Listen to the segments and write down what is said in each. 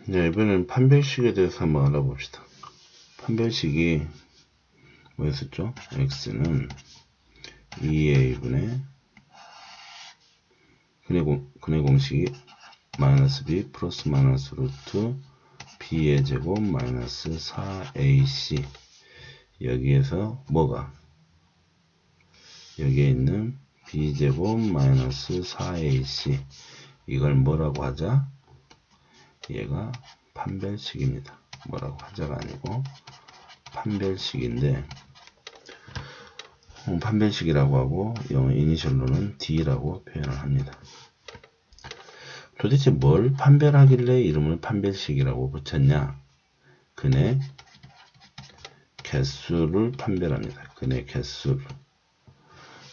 네, 이번엔 판별식에 대해서 한번 알아봅시다. 판별식이 뭐였었죠? x는 2a분의 근의 공식이 마이너스 b 플러스 마이너스 루트 b의 제곱 마이너스 4ac. 여기에서 뭐가? 여기에 있는 b제곱 마이너스 4ac. 이걸 뭐라고 하자? 얘가 판별식입니다. 뭐라고 하자가 아니고 판별식인데, 판별식이라고 하고 영어 이니셜로는 D라고 표현을 합니다. 도대체 뭘 판별하길래 이름을 판별식이라고 붙였냐? 근의 개수를 판별합니다. 근의 개수를.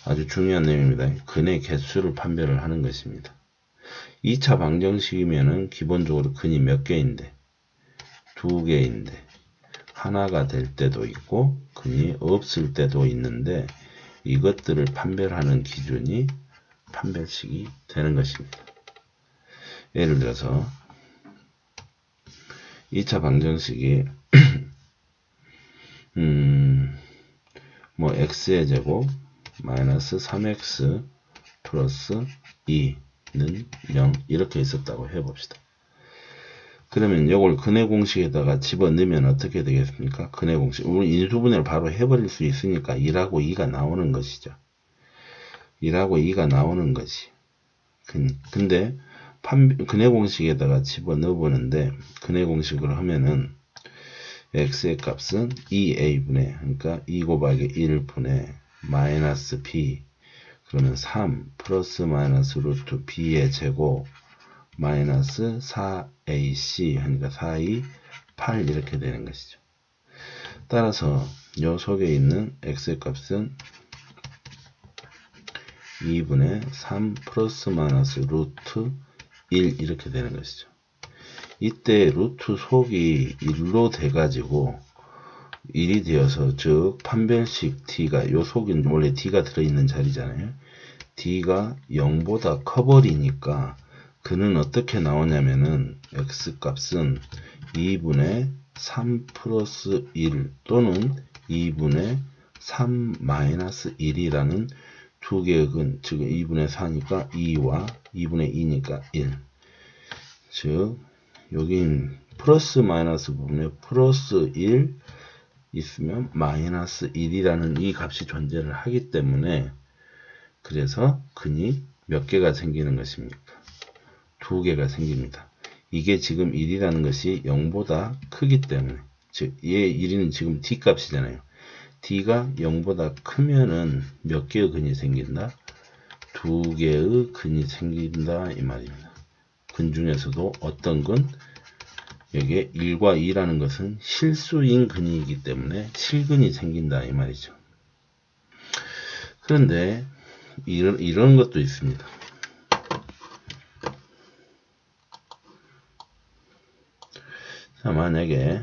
아주 중요한 내용입니다. 근의 개수를 판별을 하는 것입니다. 2차 방정식이면은 기본적으로 근이 몇 개인데? 2개인데 하나가 될 때도 있고 근이 없을 때도 있는데, 이것들을 판별하는 기준이 판별식이 되는 것입니다. 예를 들어서 2차 방정식이 뭐 x의 제곱 마이너스 3x 플러스 2는 0 이렇게 있었다고 해봅시다. 그러면 이걸 근의 공식에다가 집어넣으면 어떻게 되겠습니까? 근의 공식. 우리 인수분해를 바로 해버릴 수 있으니까 1하고 2가 나오는 것이죠. 1하고 2가 나오는 것이. 근데 근의 공식에다가 집어넣어 보는데, 근의 공식으로 하면은 x의 값은 2a분의, 그러니까 2 곱하기 1분의 마이너스 b, 그러면 3 플러스 마이너스 루트 b의 제곱 마이너스 4ac 하니까 4, 2, 8 이렇게 되는 것이죠. 따라서 요 속에 있는 x의 값은 2분의 3 플러스 마이너스 루트 1 이렇게 되는 것이죠. 이때 루트 속이 1로 돼가지고 1이 되어서, 즉 판별식 t가, 요 속은 원래 d가 들어있는 자리잖아요. d가 0보다 커버리니까 그는 어떻게 나오냐면은 x값은 2분의 3 플러스 1 또는 2분의 3 마이너스 1이라는 두 개의 근, 즉 2분의 4니까 2와 2분의 2니까 1. 즉 여긴 플러스 마이너스 부분에 플러스 1 있으면 마이너스 1이라는 이 값이 존재를 하기 때문에, 그래서 근이 몇 개가 생기는 것입니까? 2개가 생깁니다. 이게 지금 1이라는 것이 0보다 크기 때문에, 즉 얘 1은 지금 d 값이잖아요. d가 0보다 크면은 몇 개의 근이 생긴다? 2개의 근이 생긴다 이 말입니다. 근 중에서도 어떤 근? 여기에 1과 2라는 것은 실수인 근이기 때문에 실근이 생긴다 이 말이죠. 그런데 이런 것도 있습니다. 자, 만약에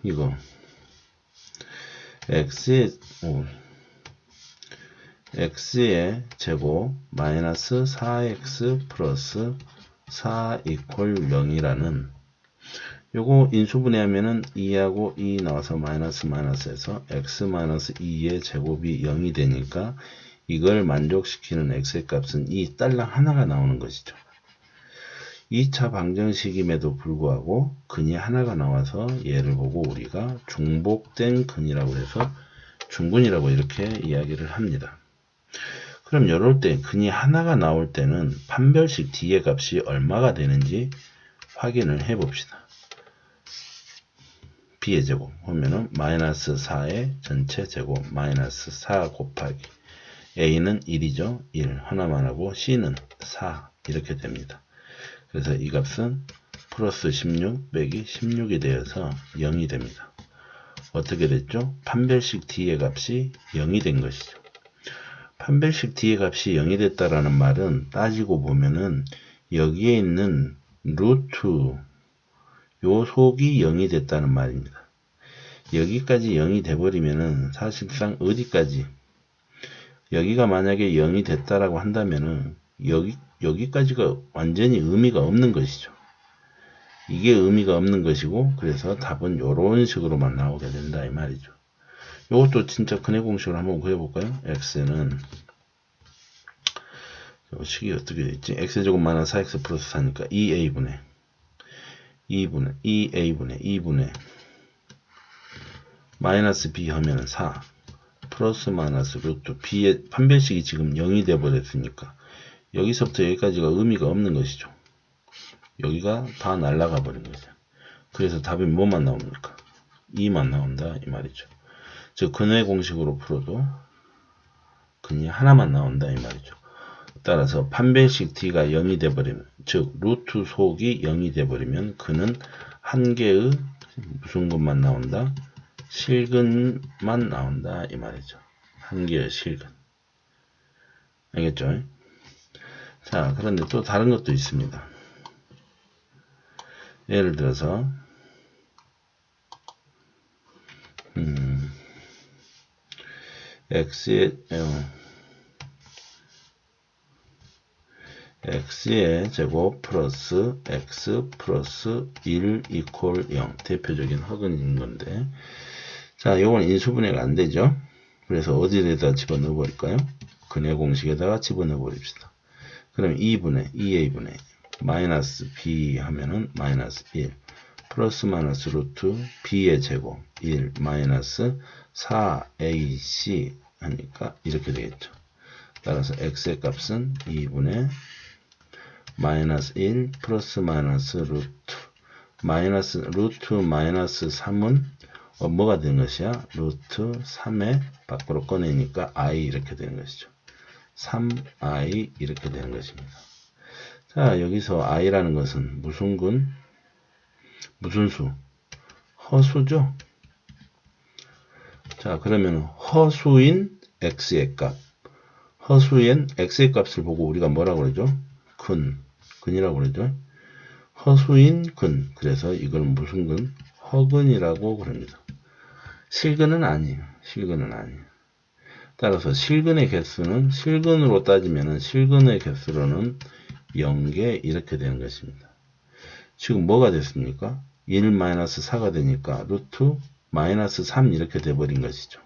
이거 x의 제곱 마이너스 4x 플러스 4 이퀄 0이라는 요거 인수분해하면은 2하고 2 나와서 마이너스에서 x 마이너스 2의 제곱이 0이 되니까 이걸 만족시키는 x의 값은 이 딸랑 하나가 나오는 것이죠. 2차 방정식임에도 불구하고 근이 하나가 나와서 얘를 보고 우리가 중복된 근이라고 해서 중근이라고 이렇게 이야기를 합니다. 그럼 이럴 때 근이 하나가 나올 때는 판별식 d의 값이 얼마가 되는지 확인을 해 봅시다. b의 제곱 보면은 마이너스 4의 전체 제곱 마이너스 4 곱하기 a는 1이죠. 1 하나만 하고 c는 4 이렇게 됩니다. 그래서 이 값은 플러스 16 빼기 16이 되어서 0이 됩니다. 어떻게 됐죠? 판별식 d의 값이 0이 된 것이죠. 판별식 d의 값이 0이 됐다라는 말은 따지고 보면은 여기에 있는 루트 요 속이 0이 됐다는 말입니다. 여기까지 0이 돼버리면은 사실상 어디까지, 여기가 만약에 0이 됐다라고 한다면은 여기까지가 완전히 의미가 없는 것이죠. 이게 의미가 없는 것이고, 그래서 답은 이런 식으로만 나오게 된다 이 말이죠. 이것도 진짜 근해 공식을 한번 그려볼까요? x는 식이 어떻게 되있지? x제곱 마이너스 4x 플러스 4니까 2a분의 마이너스 b 하면 4 플러스 마이너스 루트 b의 판별식이 지금 0이 되어버렸으니까 여기서부터 여기까지가 의미가 없는 것이죠. 여기가 다 날아가 버린 거죠. 그래서 답이 뭐만 나옵니까? 2만 나온다 이 말이죠. 즉 근해 공식으로 풀어도 근이 하나만 나온다 이 말이죠. 따라서 판별식 t가 0이 되어버리면, 즉 루트 속이 0이 되어버리면 그는 한 개의 무슨 것만 나온다? 실근만 나온다 이 말이죠. 한 개의 실근. 알겠죠? 자, 그런데 또 다른 것도 있습니다. 예를 들어서 x의 제곱 플러스 x 플러스 1 이퀄 0 대표적인 허근인 건데, 자, 요건 인수분해가 안 되죠. 그래서 어디에다 집어넣어 버릴까요? 근해 공식에다가 집어넣어 버립시다. 그럼 2a분의 마이너스 b 하면은 마이너스 1 플러스 마이너스 루트 b의 제곱 1 마이너스 4ac 하니까 이렇게 되겠죠. 따라서 x의 값은 2분의 마이너스 1 플러스 마이너스 루트 마이너스 3은 뭐가 되는 것이야? 루트 3에 밖으로 꺼내니까 i 이렇게 되는 것이죠. 3i 이렇게 되는 것입니다. 자, 여기서 i라는 것은 무슨 근? 무슨 수? 허수죠? 자, 그러면 허수인 x의 값. 허수인 x의 값을 보고 우리가 뭐라고 그러죠? 근이라고 그러죠? 허수인 근. 그래서 이걸 무슨 근? 허근이라고 그럽니다. 실근은 아니에요. 실근은 아니에요. 따라서 실근의 개수는 실근으로 따지면은 실근의 개수로는 0개 이렇게 되는 것입니다. 지금 뭐가 됐습니까? 1-4가 되니까 루트 마이너스 3 이렇게 돼버린 것이죠.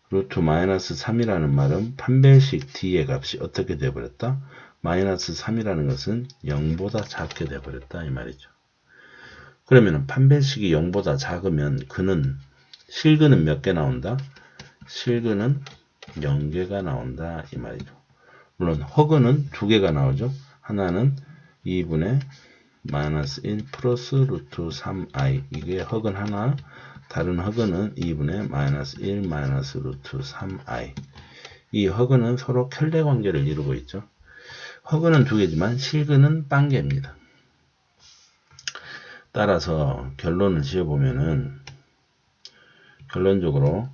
루트 마이너스 3이라는 말은 판별식 t의 값이 어떻게 돼버렸다? 마이너스 3이라는 것은 0보다 작게 돼버렸다 이 말이죠. 그러면 판별식이 0보다 작으면 실근은 몇 개 나온다? 실근은 0개가 나온다 이 말이죠. 물론 허근은 2개가 나오죠. 하나는 2분의 마이너스 1 플러스 루트 3i 이게 허근 하나, 다른 허근은 2분의 마이너스 1 마이너스 루트 3i. 이 허근은 서로 켤레 관계를 이루고 있죠. 허근은 2개지만 실근은 빵개입니다. 따라서 결론을 지어보면은 결론적으로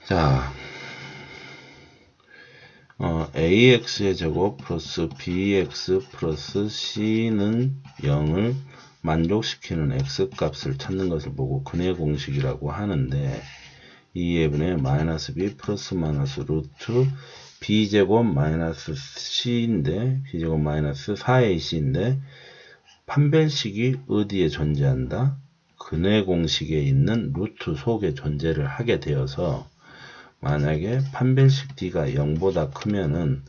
자, ax의 제곱 플러스 bx 플러스 c는 0을 만족시키는 x값을 찾는 것을 보고 근해 공식이라고 하는데, 2분의 마이너스 b 플러스 마이너스 루트 b제곱 마이너스 c인데, b제곱 마이너스 4ac인데 판별식이 어디에 존재한다? 근해 공식에 있는 루트 속에 존재를 하게 되어서 만약에 판별식 t가 0보다 크면은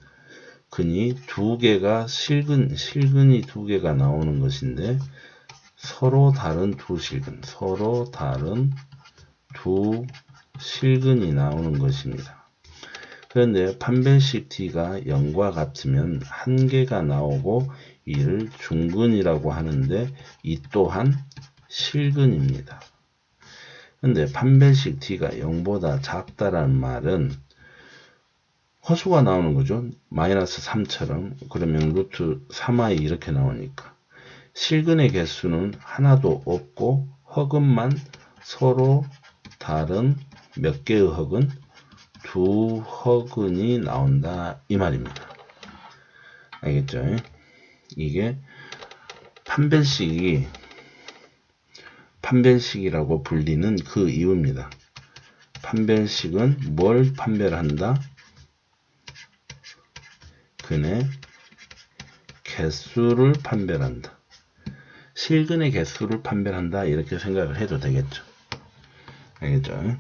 근이 2개가 실근이 2개가 나오는 것인데 서로 다른 두 실근이 나오는 것입니다. 그런데 판별식 t가 0과 같으면 1개가 나오고 이를 중근이라고 하는데 이 또한 실근입니다. 근데 판별식 t가 0보다 작다라는 말은 허수가 나오는 거죠. 마이너스 3처럼. 그러면 루트 3i 이렇게 나오니까 실근의 개수는 하나도 없고 허근만 서로 다른 몇 개의 허근? 2허근이 나온다 이 말입니다. 알겠죠? 이게 판별식이라고 불리는 그 이유입니다. 판별식은 뭘 판별을 한다? 근의 개수를 판별한다. 실근의 개수를 판별한다. 이렇게 생각을 해도 되겠죠. 알겠죠?